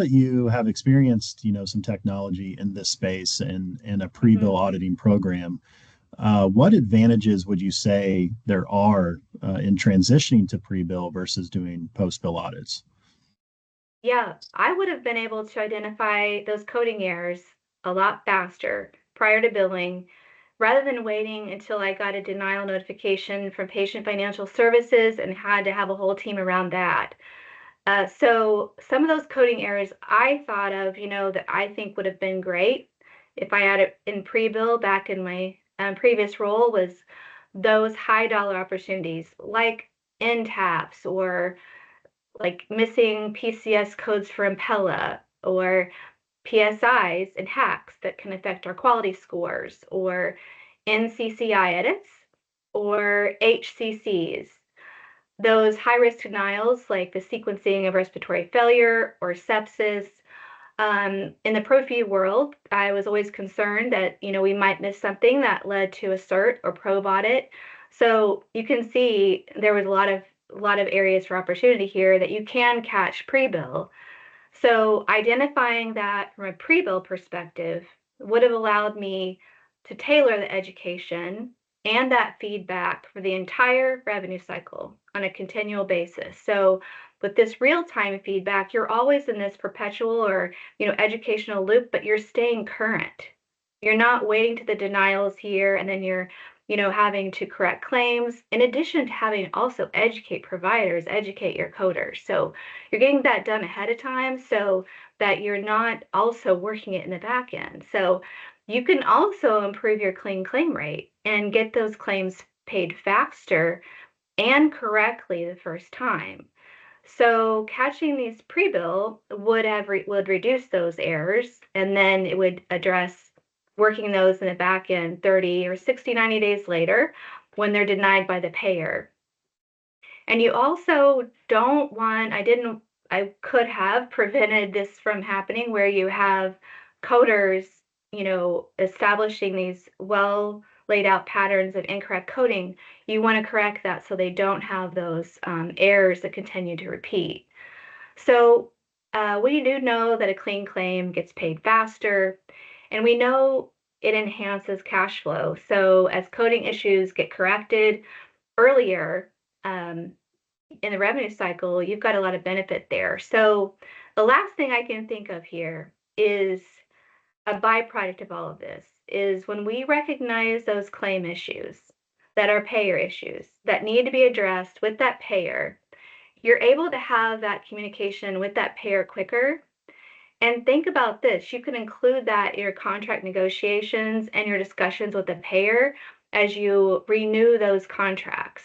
that you have experienced, some technology in this space and a pre-bill Mhm. auditing program, what advantages would you say there are in transitioning to pre-bill versus doing post-bill audits? Yeah, I would have been able to identify those coding errors a lot faster prior to billing rather than waiting until I got a denial notification from Patient Financial Services and had to have a whole team around that. So some of those coding errors I thought of, that I think would have been great if I had it in pre-bill back in my previous role was those high dollar opportunities like end taps or like missing PCS codes for Impella or PSIs and hacks that can affect our quality scores or NCCI edits or HCCs. Those high risk denials, like the sequencing of respiratory failure or sepsis. In the ProFeed world, I was always concerned that we might miss something that led to a cert or probe audit. So you can see there was a lot of areas for opportunity here that you can catch pre-bill. So identifying that from a pre-bill perspective would have allowed me to tailor the education and that feedback for the entire revenue cycle on a continual basis. So with this real-time feedback, you're always in this perpetual or, educational loop, but you're staying current. You're not waiting to the denials here and then you're having to correct claims in addition to having to also educate providers, educate your coders. So you're getting that done ahead of time so that you're not also working it in the back end. So you can also improve your clean claim rate and get those claims paid faster and correctly the first time. So catching these pre-bill would reduce those errors, and then it would address working those in the back end 30 or 60, 90 days later when they're denied by the payer. And you also don't want, I could have prevented this from happening where you have coders, establishing these well laid out patterns of incorrect coding. You want to correct that so they don't have those errors that continue to repeat. So we do know that a clean claim gets paid faster, and we know it enhances cash flow. So as coding issues get corrected earlier, um, in the revenue cycle, you've got a lot of benefit there. So the last thing I can think of here is a byproduct of all of this is when we recognize those claim issues that are payer issues that need to be addressed with that payer, you're able to have that communication with that payer quicker. And think about this, you can include that in your contract negotiations and your discussions with the payer as you renew those contracts.